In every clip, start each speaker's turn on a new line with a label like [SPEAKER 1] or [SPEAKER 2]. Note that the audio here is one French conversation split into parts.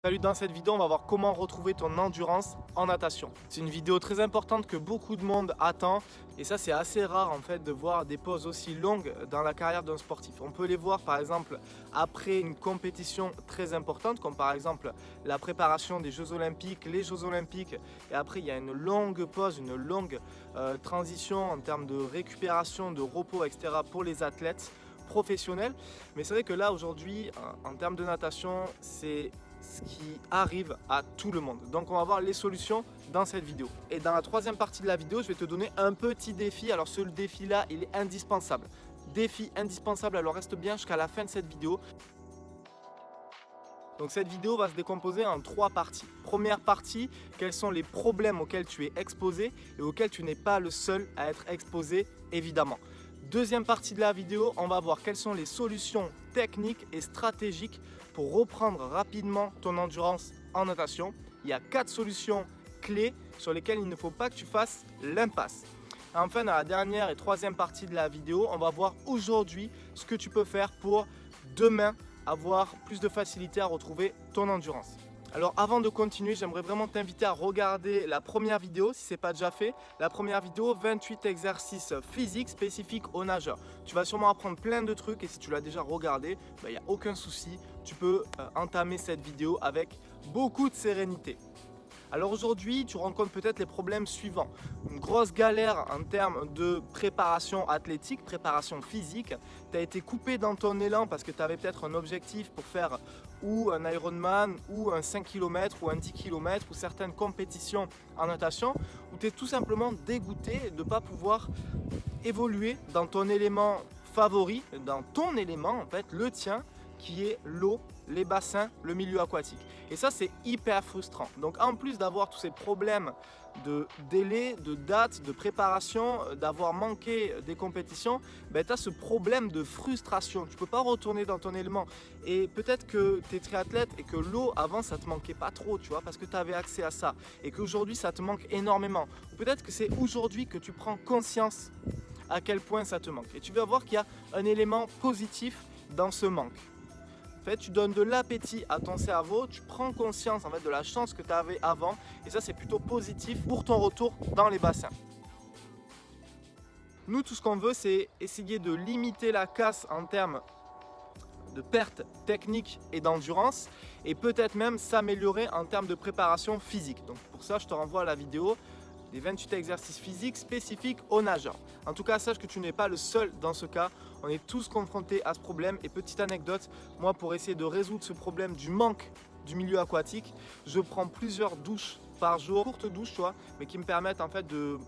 [SPEAKER 1] Salut, dans cette vidéo, on va voir comment retrouver ton endurance en natation. C'est une vidéo très importante que beaucoup de monde attend et ça c'est assez rare en fait de voir des pauses aussi longues dans la carrière d'un sportif. On peut les voir par exemple après une compétition très importante comme par exemple la préparation des Jeux Olympiques, les Jeux Olympiques et après il y a une longue pause, une longue transition en termes de récupération, de repos, etc. pour les athlètes professionnels. Mais c'est vrai que là aujourd'hui en termes de natation c'est ce qui arrive à tout le monde. Donc on va voir les solutions dans cette vidéo. Et dans la troisième partie de la vidéo, je vais te donner un petit défi. Alors ce défi-là, il est indispensable. Défi indispensable, alors reste bien jusqu'à la fin de cette vidéo. Donc cette vidéo va se décomposer en trois parties. Première partie, quels sont les problèmes auxquels tu es exposé et auxquels tu n'es pas le seul à être exposé, évidemment. Deuxième partie de la vidéo, on va voir quelles sont les solutions techniques et stratégiques pour reprendre rapidement ton endurance en natation. Il y a 4 solutions clés sur lesquelles il ne faut pas que tu fasses l'impasse. Enfin, dans la dernière et troisième partie de la vidéo, on va voir aujourd'hui ce que tu peux faire pour demain avoir plus de facilité à retrouver ton endurance. Alors avant de continuer, j'aimerais vraiment t'inviter à regarder la première vidéo si ce n'est pas déjà fait. La première vidéo, 28 exercices physiques spécifiques aux nageurs. Tu vas sûrement apprendre plein de trucs et si tu l'as déjà regardé, il n'y a aucun souci. Tu peux entamer cette vidéo avec beaucoup de sérénité. Alors aujourd'hui, tu rencontres peut-être les problèmes suivants. Une grosse galère en termes de préparation athlétique, préparation physique. Tu as été coupé dans ton élan parce que tu avais peut-être un objectif pour faire ou un Ironman, ou un 5 km, ou un 10 km, ou certaines compétitions en natation, où tu es tout simplement dégoûté de ne pas pouvoir évoluer dans ton élément favori, dans ton élément en fait, le tien, qui est l'eau, les bassins, le milieu aquatique. Et ça, c'est hyper frustrant. Donc en plus d'avoir tous ces problèmes de délai, de date, de préparation, d'avoir manqué des compétitions, tu as ce problème de frustration. Tu ne peux pas retourner dans ton élément. Et peut-être que tu es triathlète et que l'eau, avant, ça ne te manquait pas trop, tu vois, parce que tu avais accès à ça. Et qu'aujourd'hui, ça te manque énormément. Ou peut-être que c'est aujourd'hui que tu prends conscience à quel point ça te manque. Et tu vas voir qu'il y a un élément positif dans ce manque. En fait, tu donnes de l'appétit à ton cerveau, tu prends conscience en fait, de la chance que tu avais avant et ça c'est plutôt positif pour ton retour dans les bassins. Nous, tout ce qu'on veut, c'est essayer de limiter la casse en termes de perte technique et d'endurance et peut-être même s'améliorer en termes de préparation physique. Donc pour ça, je te renvoie à la vidéo des 28 exercices physiques spécifiques aux nageurs. En tout cas, sache que tu n'es pas le seul dans ce cas. On est tous confrontés à ce problème. Et petite anecdote, moi pour essayer de résoudre ce problème du manque du milieu aquatique, je prends plusieurs douches par jour, courtes douches, tu vois, mais qui me permettent en fait de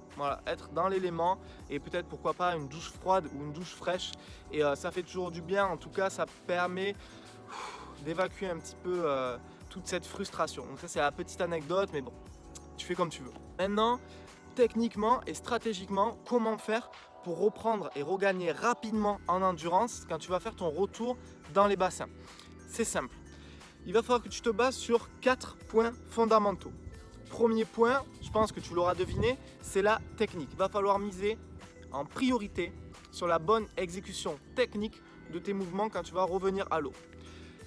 [SPEAKER 1] être dans l'élément et peut-être pourquoi pas une douche froide ou une douche fraîche. Et ça fait toujours du bien. En tout cas, ça permet d'évacuer un petit peu toute cette frustration. Donc ça, c'est la petite anecdote, mais bon, tu fais comme tu veux. Maintenant, techniquement et stratégiquement, comment faire pour reprendre et regagner rapidement en endurance quand tu vas faire ton retour dans les bassins? C'est simple. Il va falloir que tu te bases sur 4 points fondamentaux. Premier point, je pense que tu l'auras deviné, c'est la technique. Il va falloir miser en priorité sur la bonne exécution technique de tes mouvements quand tu vas revenir à l'eau.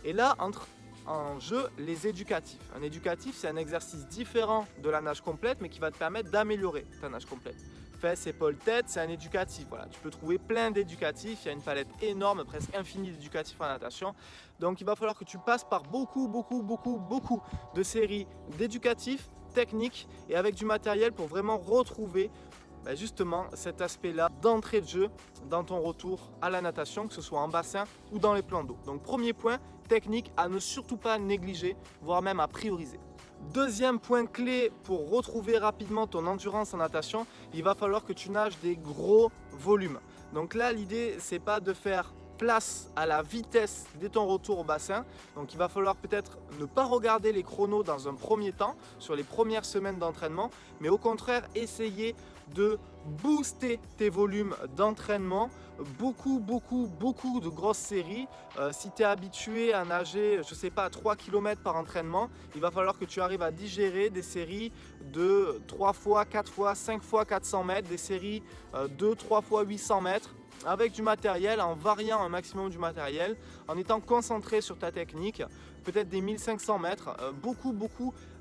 [SPEAKER 1] Et là, entre en jeu les éducatifs. Un éducatif, c'est un exercice différent de la nage complète, mais qui va te permettre d'améliorer ta nage complète. Fesses, épaules, tête, c'est un éducatif. Voilà, tu peux trouver plein d'éducatifs. Il y a une palette énorme, presque infinie d'éducatifs en natation. Donc, il va falloir que tu passes par beaucoup de séries d'éducatifs, techniques et avec du matériel pour vraiment retrouver justement cet aspect-là d'entrée de jeu dans ton retour à la natation, que ce soit en bassin ou dans les plans d'eau. Donc premier point, technique à ne surtout pas négliger, voire même à prioriser. Deuxième point clé pour retrouver rapidement ton endurance en natation, il va falloir que tu nages des gros volumes. Donc là, l'idée, c'est pas de faire place à la vitesse dès ton retour au bassin. Donc il va falloir peut-être ne pas regarder les chronos dans un premier temps, sur les premières semaines d'entraînement, mais au contraire essayer de booster tes volumes d'entraînement, beaucoup de grosses séries. Si tu es habitué à nager, je sais pas, 3 km par entraînement, il va falloir que tu arrives à digérer des séries de 3 fois, 4 fois, 5 fois 400 mètres, des séries 2, 3 fois 800 mètres, avec du matériel, en variant un maximum du matériel, en étant concentré sur ta technique, peut-être des 1500 mètres, beaucoup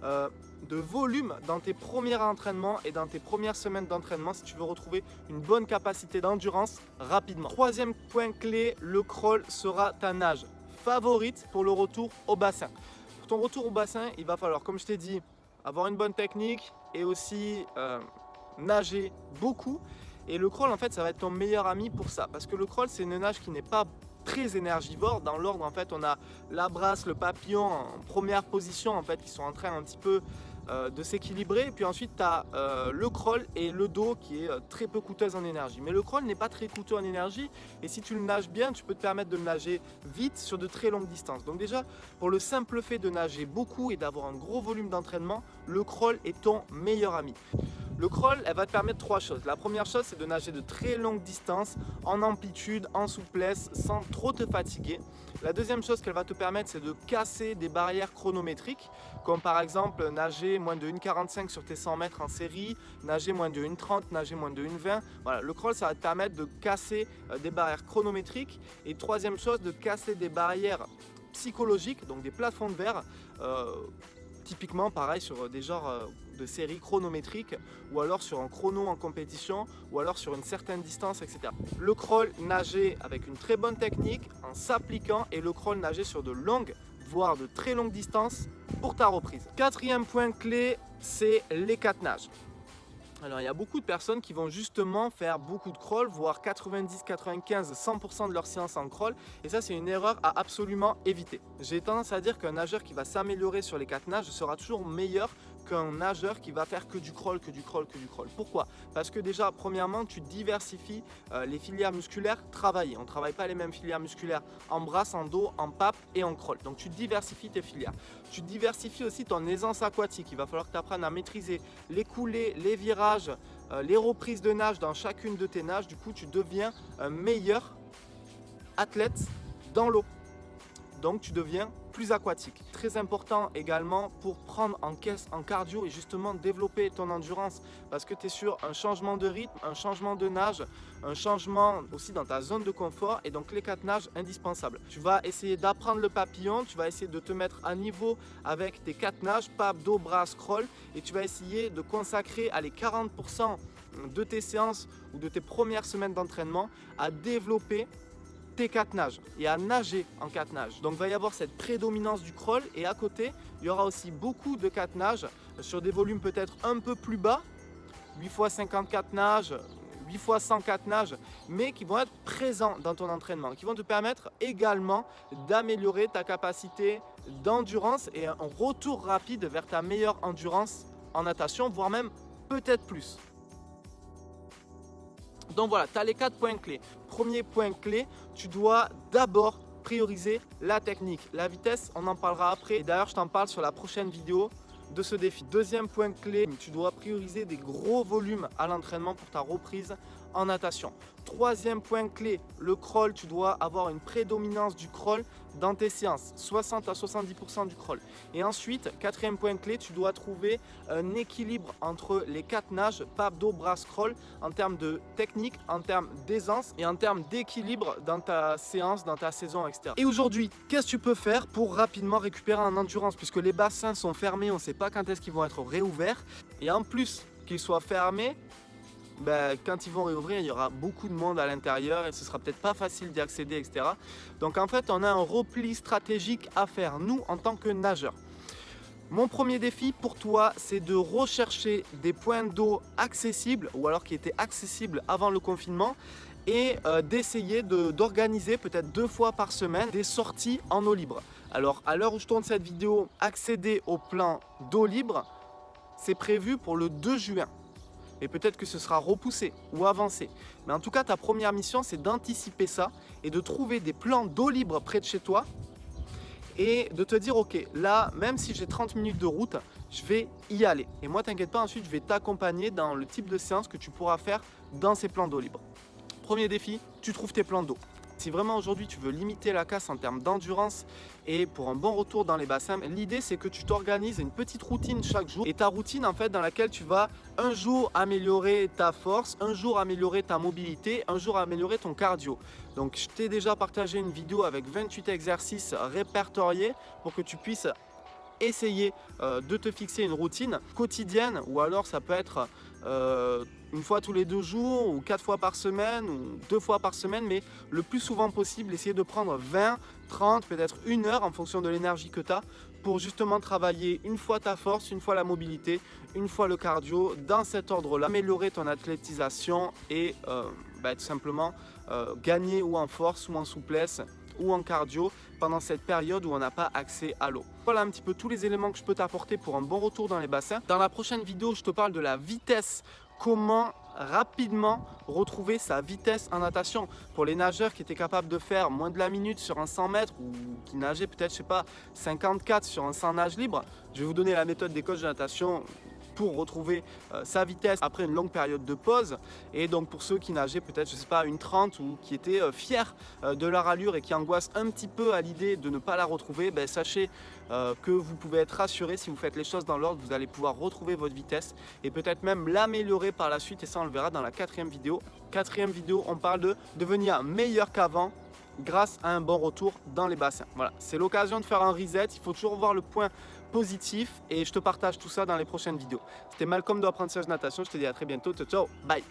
[SPEAKER 1] de volume dans tes premiers entraînements et dans tes premières semaines d'entraînement si tu veux retrouver une bonne capacité d'endurance rapidement. Troisième point clé, le crawl sera ta nage favorite pour le retour au bassin. Pour ton retour au bassin, il va falloir, comme je t'ai dit, avoir une bonne technique et aussi nager beaucoup. Et le crawl, en fait, ça va être ton meilleur ami pour ça. Parce que le crawl, c'est une nage qui n'est pas très énergivore. Dans l'ordre, en fait, on a la brasse, le papillon en première position, en fait, qui sont en train un petit peu de s'équilibrer. Et puis ensuite, tu as le crawl et le dos qui est très peu coûteuse en énergie. Mais le crawl n'est pas très coûteux en énergie. Et si tu le nages bien, tu peux te permettre de le nager vite sur de très longues distances. Donc déjà, pour le simple fait de nager beaucoup et d'avoir un gros volume d'entraînement, le crawl est ton meilleur ami. Le crawl, elle va te permettre trois choses. La première chose, c'est de nager de très longues distances, en amplitude, en souplesse, sans trop te fatiguer. La deuxième chose qu'elle va te permettre, c'est de casser des barrières chronométriques, comme par exemple nager moins de 1,45 sur tes 100 mètres en série, nager moins de 1,30, nager moins de 1,20. Voilà, le crawl, ça va te permettre de casser des barrières chronométriques. Et troisième chose, de casser des barrières psychologiques, donc des plafonds de verre. Typiquement pareil sur des genres de séries chronométriques ou alors sur un chrono en compétition ou alors sur une certaine distance, etc. Le crawl, nager avec une très bonne technique en s'appliquant, et le crawl, nager sur de longues voire de très longues distances pour ta reprise. Quatrième point clé, c'est les 4 nages. Alors il y a beaucoup de personnes qui vont justement faire beaucoup de crawl, voire 90, 95, 100% de leur séance en crawl, et ça c'est une erreur à absolument éviter. J'ai tendance à dire qu'un nageur qui va s'améliorer sur les 4 nages sera toujours meilleur qu'un nageur qui va faire que du crawl, que du crawl, que du crawl. Pourquoi? Parce que déjà, premièrement, tu diversifies les filières musculaires travaillées. On ne travaille pas les mêmes filières musculaires en brasse, en dos, en pape et en crawl. Donc tu diversifies tes filières. Tu diversifies aussi ton aisance aquatique. Il va falloir que tu apprennes à maîtriser les coulées, les virages, les reprises de nage dans chacune de tes nages. Du coup, tu deviens un meilleur athlète dans l'eau. Donc tu deviens plus aquatique. Très important également pour prendre en caisse en cardio et justement développer ton endurance, parce que tu es sur un changement de rythme, un changement de nage, un changement aussi dans ta zone de confort, et donc les 4 nages indispensables. Tu vas essayer d'apprendre le papillon, tu vas essayer de te mettre à niveau avec tes 4 nages, pape, dos, bras, crawl, et tu vas essayer de consacrer les 40% de tes séances ou de tes premières semaines d'entraînement à développer tes 4 nages et à nager en 4 nages. Donc il va y avoir cette prédominance du crawl, et à côté il y aura aussi beaucoup de 4 nages sur des volumes peut-être un peu plus bas, 8 x 54 nages, 8 x 104 nages, mais qui vont être présents dans ton entraînement, qui vont te permettre également d'améliorer ta capacité d'endurance et un retour rapide vers ta meilleure endurance en natation, voire même peut-être plus. Donc voilà, tu as les 4 points clés. Premier point clé, tu dois d'abord prioriser la technique. La vitesse, on en parlera après. Et d'ailleurs, je t'en parle sur la prochaine vidéo de ce défi. Deuxième point clé, tu dois prioriser des gros volumes à l'entraînement pour ta reprise en natation. Troisième point clé, le crawl, tu dois avoir une prédominance du crawl dans tes séances, 60 à 70% du crawl. Et ensuite, quatrième point clé, tu dois trouver un équilibre entre les 4 nages, pape, dos, bras, crawl, en termes de technique, en termes d'aisance et en termes d'équilibre dans ta séance, dans ta saison, etc. Et aujourd'hui, qu'est-ce que tu peux faire pour rapidement récupérer en endurance, puisque les bassins sont fermés, on ne sait pas quand est-ce qu'ils vont être réouverts, et en plus qu'ils soient fermés, quand ils vont réouvrir, il y aura beaucoup de monde à l'intérieur et ce sera peut-être pas facile d'y accéder, etc. Donc en fait, on a un repli stratégique à faire, nous, en tant que nageurs. Mon premier défi pour toi, c'est de rechercher des points d'eau accessibles, ou alors qui étaient accessibles avant le confinement, et d'essayer d'organiser peut-être 2 fois par semaine des sorties en eau libre. Alors à l'heure où je tourne cette vidéo, accéder au plan d'eau libre, c'est prévu pour le 2 juin. Et peut-être que ce sera repoussé ou avancé. Mais en tout cas, ta première mission, c'est d'anticiper ça et de trouver des plans d'eau libre près de chez toi et de te dire, ok, là, même si j'ai 30 minutes de route, je vais y aller. Et moi, t'inquiète pas, ensuite, je vais t'accompagner dans le type de séance que tu pourras faire dans ces plans d'eau libre. Premier défi, tu trouves tes plans d'eau. Si vraiment aujourd'hui tu veux limiter la casse en termes d'endurance et pour un bon retour dans les bassins, l'idée c'est que tu t'organises une petite routine chaque jour. Et ta routine en fait dans laquelle tu vas un jour améliorer ta force, un jour améliorer ta mobilité, un jour améliorer ton cardio. Donc je t'ai déjà partagé une vidéo avec 28 exercices répertoriés pour que tu puisses essayer de te fixer une routine quotidienne, ou alors ça peut être une fois tous les 2 jours ou 4 fois par semaine ou 2 fois par semaine, mais le plus souvent possible, essayer de prendre 20, 30, peut-être 1 heure en fonction de l'énergie que tu as pour justement travailler une fois ta force, une fois la mobilité, une fois le cardio, dans cet ordre-là, améliorer ton athlétisation et tout simplement gagner ou en force ou en souplesse ou en cardio pendant cette période où on n'a pas accès à l'eau. Voilà un petit peu tous les éléments que je peux t'apporter pour un bon retour dans les bassins. Dans la prochaine vidéo, je te parle de la vitesse. Comment rapidement retrouver sa vitesse en natation. Pour les nageurs qui étaient capables de faire moins de la minute sur un 100 mètres ou qui nageaient peut-être, je sais pas, 54 sur un 100 nage libre, je vais vous donner la méthode des coachs de natation pour retrouver sa vitesse après une longue période de pause. Et donc pour ceux qui nageaient peut-être, je sais pas, une 30 ou qui étaient fiers de leur allure et qui angoissent un petit peu à l'idée de ne pas la retrouver, sachez que vous pouvez être rassurés. Si vous faites les choses dans l'ordre, vous allez pouvoir retrouver votre vitesse et peut-être même l'améliorer par la suite, et ça on le verra dans la 4e vidéo. 4e vidéo, on parle de devenir meilleur qu'avant grâce à un bon retour dans les bassins. Voilà, c'est l'occasion de faire un reset, il faut toujours voir le point positif et je te partage tout ça dans les prochaines vidéos. C'était Malcolm de Apprentissage Natation, je te dis à très bientôt, ciao ciao, bye.